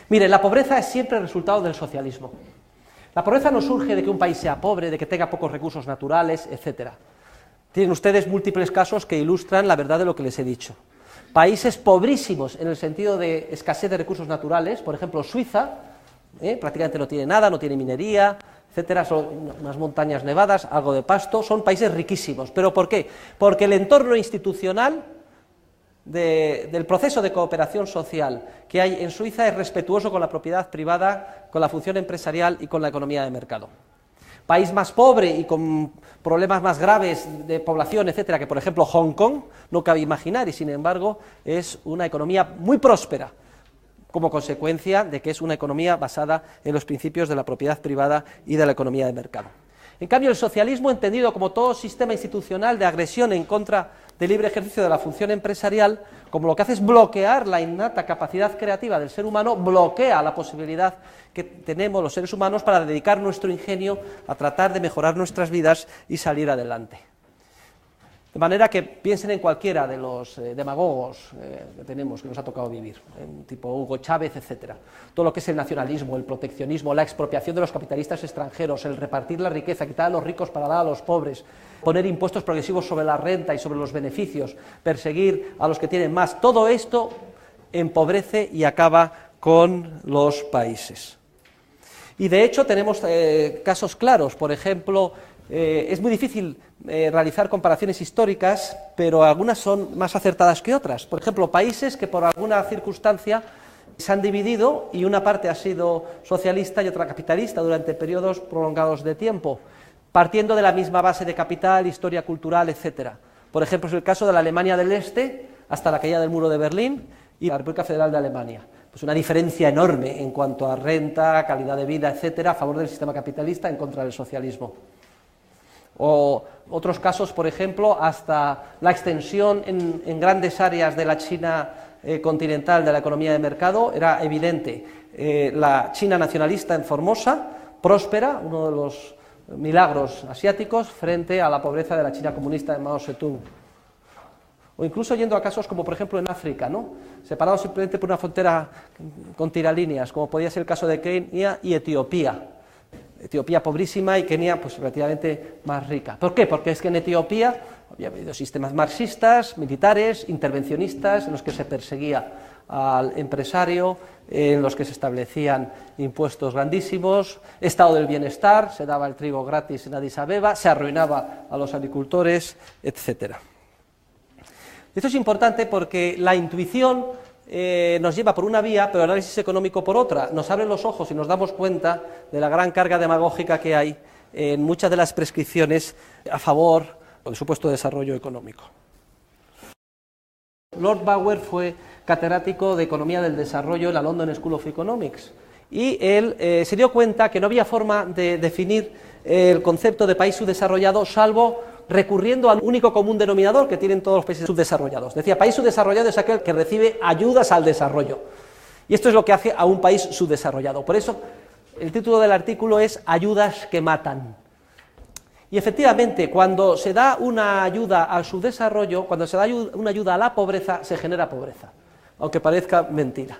Mire, la pobreza es siempre el resultado del socialismo. La pobreza no surge de que un país sea pobre, de que tenga pocos recursos naturales, etc. Tienen ustedes múltiples casos que ilustran la verdad de lo que les he dicho. Países pobrísimos en el sentido de escasez de recursos naturales, por ejemplo Suiza, prácticamente no tiene nada, no tiene minería, etcétera, son unas montañas nevadas, algo de pasto, son países riquísimos. ¿Pero por qué? Porque el entorno institucional del proceso de cooperación social que hay en Suiza es respetuoso con la propiedad privada, con la función empresarial y con la economía de mercado. País más pobre y con problemas más graves de población, etcétera, que por ejemplo Hong Kong, no cabe imaginar, y sin embargo es una economía muy próspera, como consecuencia de que es una economía basada en los principios de la propiedad privada y de la economía de mercado. En cambio, el socialismo, entendido como todo sistema institucional de agresión en contra del libre ejercicio de la función empresarial, como lo que hace es bloquear la innata capacidad creativa del ser humano, bloquea la posibilidad que tenemos los seres humanos para dedicar nuestro ingenio a tratar de mejorar nuestras vidas y salir adelante. De manera que piensen en cualquiera de los demagogos que tenemos, que nos ha tocado vivir, tipo Hugo Chávez, etcétera. Todo lo que es el nacionalismo, el proteccionismo, la expropiación de los capitalistas extranjeros, el repartir la riqueza, quitar a los ricos para dar a los pobres, poner impuestos progresivos sobre la renta y sobre los beneficios, perseguir a los que tienen más, todo esto empobrece y acaba con los países. Y de hecho tenemos casos claros, por ejemplo, es muy difícil realizar comparaciones históricas, pero algunas son más acertadas que otras. Por ejemplo, países que por alguna circunstancia se han dividido y una parte ha sido socialista y otra capitalista durante periodos prolongados de tiempo, partiendo de la misma base de capital, historia cultural, etcétera. Por ejemplo, es el caso de la Alemania del Este hasta la caída del muro de Berlín y la República Federal de Alemania. Pues una diferencia enorme en cuanto a renta, calidad de vida, etcétera, a favor del sistema capitalista en contra del socialismo. O otros casos, por ejemplo, hasta la extensión en grandes áreas de la China continental de la economía de mercado, era evidente. La China nacionalista en Formosa, próspera, uno de los milagros asiáticos, frente a la pobreza de la China comunista de Mao Zedong. O incluso yendo a casos como, por ejemplo, en África, ¿no? Separados simplemente por una frontera con tiralíneas, como podía ser el caso de Kenia y Etiopía. Etiopía pobrísima y Kenia pues relativamente más rica. ¿Por qué? Porque es que en Etiopía había habido sistemas marxistas, militares, intervencionistas, en los que se perseguía al empresario, en los que se establecían impuestos grandísimos, estado del bienestar, se daba el trigo gratis en Addis Abeba, se arruinaba a los agricultores, etcétera. Esto es importante porque la intuición nos lleva por una vía, pero el análisis económico por otra. Nos abre los ojos y nos damos cuenta de la gran carga demagógica que hay en muchas de las prescripciones a favor del supuesto desarrollo económico. Lord Bauer fue catedrático de Economía del Desarrollo en la London School of Economics y él se dio cuenta que no había forma de definir el concepto de país subdesarrollado salvo recurriendo al único común denominador que tienen todos los países subdesarrollados. Decía, país subdesarrollado es aquel que recibe ayudas al desarrollo. Y esto es lo que hace a un país subdesarrollado. Por eso, el título del artículo es Ayudas que matan. Y efectivamente, cuando se da una ayuda al subdesarrollo, cuando se da una ayuda a la pobreza, se genera pobreza, aunque parezca mentira.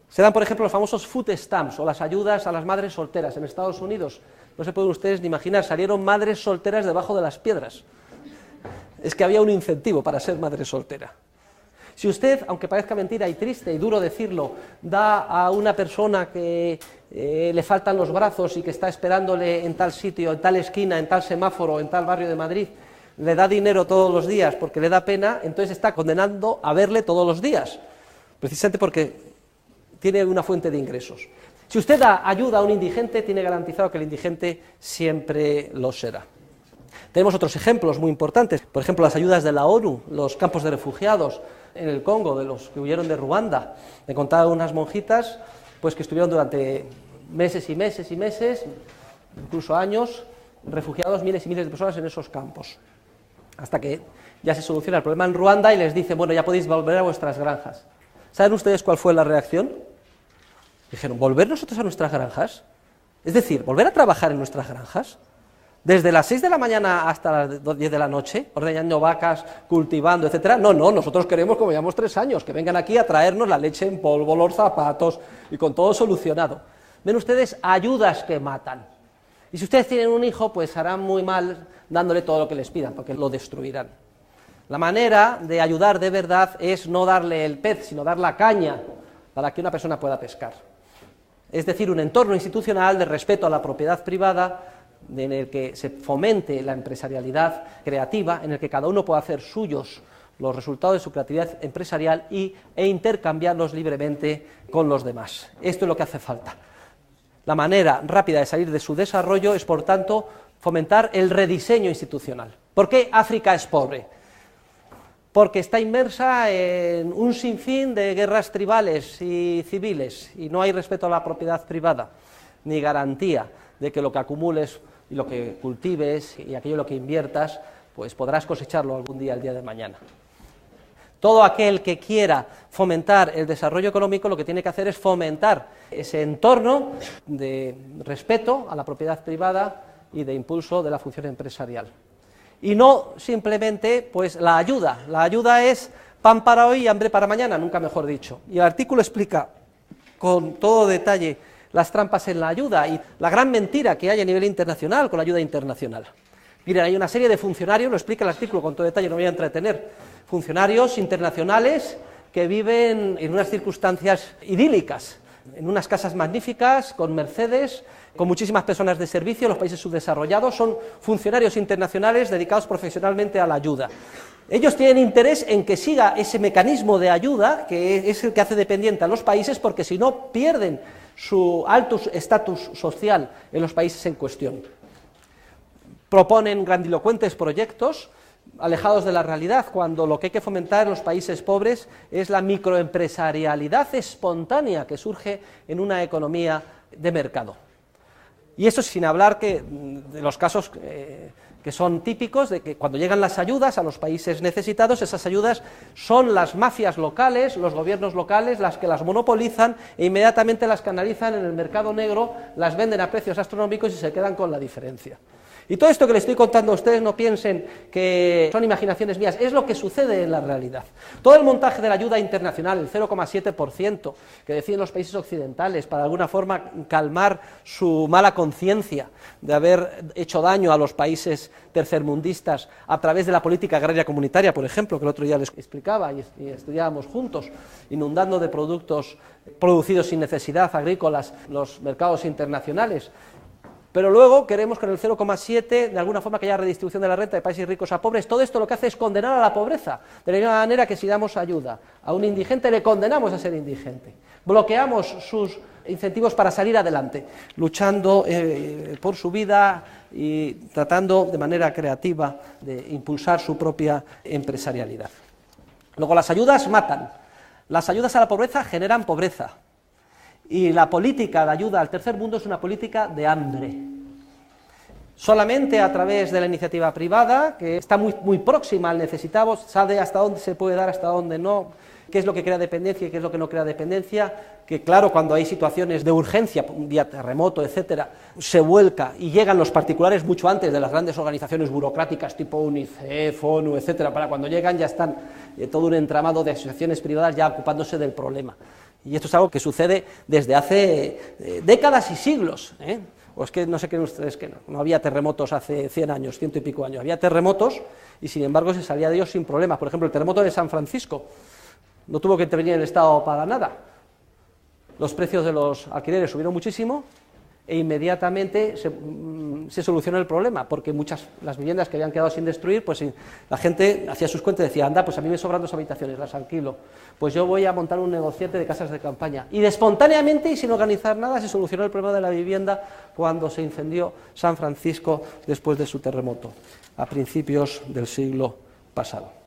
Se dan, por ejemplo, los famosos food stamps o las ayudas a las madres solteras en Estados Unidos. No se pueden ustedes ni imaginar, salieron madres solteras debajo de las piedras. Es que había un incentivo para ser madre soltera. Si usted, aunque parezca mentira y triste y duro decirlo, da a una persona que le faltan los brazos y que está esperándole en tal sitio, en tal esquina, en tal semáforo, en tal barrio de Madrid, le da dinero todos los días porque le da pena, entonces está condenando a verle todos los días, precisamente porque tiene una fuente de ingresos. Si usted da ayuda a un indigente, tiene garantizado que el indigente siempre lo será. Tenemos otros ejemplos muy importantes, por ejemplo, las ayudas de la ONU, los campos de refugiados en el Congo, de los que huyeron de Ruanda. Me contaban unas monjitas pues, que estuvieron durante meses y meses y meses, incluso años, refugiados miles y miles de personas en esos campos, hasta que ya se soluciona el problema en Ruanda y les dice, bueno, ya podéis volver a vuestras granjas. ¿Saben ustedes cuál fue la reacción? Dijeron, ¿volver nosotros a nuestras granjas? Es decir, ¿volver a trabajar en nuestras granjas? Desde las 6 de la mañana hasta las 10 de la noche, ordeñando vacas, cultivando, etcétera. No, nosotros queremos, como llevamos 3 años, que vengan aquí a traernos la leche en polvo, los zapatos, y con todo solucionado. Ven ustedes, ayudas que matan. Y si ustedes tienen un hijo, pues harán muy mal dándole todo lo que les pidan, porque lo destruirán. La manera de ayudar de verdad es no darle el pez, sino dar la caña para que una persona pueda pescar. Es decir, un entorno institucional de respeto a la propiedad privada, en el que se fomente la empresarialidad creativa, en el que cada uno pueda hacer suyos los resultados de su creatividad empresarial e intercambiarlos libremente con los demás. Esto es lo que hace falta. La manera rápida de salir de su desarrollo es, por tanto, fomentar el rediseño institucional. ¿Por qué África es pobre? Porque está inmersa en un sinfín de guerras tribales y civiles, y no hay respeto a la propiedad privada, ni garantía de que lo que acumules y lo que cultives y aquello en lo que inviertas, pues podrás cosecharlo algún día, el día de mañana. Todo aquel que quiera fomentar el desarrollo económico lo que tiene que hacer es fomentar ese entorno de respeto a la propiedad privada y de impulso de la función empresarial. Y no simplemente pues la ayuda es pan para hoy y hambre para mañana, nunca mejor dicho. Y el artículo explica con todo detalle las trampas en la ayuda y la gran mentira que hay a nivel internacional con la ayuda internacional. Miren, hay una serie de funcionarios, lo explica el artículo con todo detalle, no me voy a entretener, funcionarios internacionales que viven en unas circunstancias idílicas, en unas casas magníficas, con Mercedes, con muchísimas personas de servicio, los países subdesarrollados, son funcionarios internacionales dedicados profesionalmente a la ayuda. Ellos tienen interés en que siga ese mecanismo de ayuda, que es el que hace dependiente a los países, porque si no pierden su alto estatus social en los países en cuestión. Proponen grandilocuentes proyectos alejados de la realidad, cuando lo que hay que fomentar en los países pobres es la microempresarialidad espontánea que surge en una economía de mercado. Y eso sin hablar de los casos que son típicos de que cuando llegan las ayudas a los países necesitados, esas ayudas son las mafias locales, los gobiernos locales, las que las monopolizan e inmediatamente las canalizan en el mercado negro, las venden a precios astronómicos y se quedan con la diferencia. Y todo esto que les estoy contando a ustedes no piensen que son imaginaciones mías, es lo que sucede en la realidad. Todo el montaje de la ayuda internacional, el 0,7% que deciden los países occidentales para de alguna forma calmar su mala conciencia de haber hecho daño a los países tercermundistas a través de la política agraria comunitaria, por ejemplo, que el otro día les explicaba y estudiábamos juntos, inundando de productos producidos sin necesidad agrícolas los mercados internacionales. Pero luego queremos con el 0,7, de alguna forma, que haya redistribución de la renta de países ricos a pobres. Todo esto lo que hace es condenar a la pobreza, de la misma manera que si damos ayuda a un indigente, le condenamos a ser indigente. Bloqueamos sus incentivos para salir adelante, luchando por su vida y tratando de manera creativa de impulsar su propia empresarialidad. Luego, las ayudas matan. Las ayudas a la pobreza generan pobreza. Y la política de ayuda al tercer mundo es una política de hambre. Solamente a través de la iniciativa privada, que está muy próxima al necesitado, sabe hasta dónde se puede dar, hasta dónde no, qué es lo que crea dependencia y qué es lo que no crea dependencia, que claro, cuando hay situaciones de urgencia, un día terremoto, etcétera, se vuelca y llegan los particulares mucho antes de las grandes organizaciones burocráticas tipo UNICEF, ONU, etcétera, para cuando llegan ya están todo un entramado de asociaciones privadas ya ocupándose del problema. Y esto es algo que sucede desde hace décadas y siglos, O es que no sé qué ustedes que no había terremotos hace 100 años, 100 y pico años, había terremotos y sin embargo se salía de ellos sin problemas. Por ejemplo, el terremoto de San Francisco, no tuvo que intervenir el Estado para nada. Los precios de los alquileres subieron muchísimo e inmediatamente se solucionó el problema, porque las viviendas que habían quedado sin destruir, pues la gente hacía sus cuentas y decía, anda, pues a mí me sobran 2 habitaciones, las alquilo, pues yo voy a montar un negociete de casas de campaña. Y espontáneamente y sin organizar nada se solucionó el problema de la vivienda cuando se incendió San Francisco después de su terremoto, a principios del siglo pasado.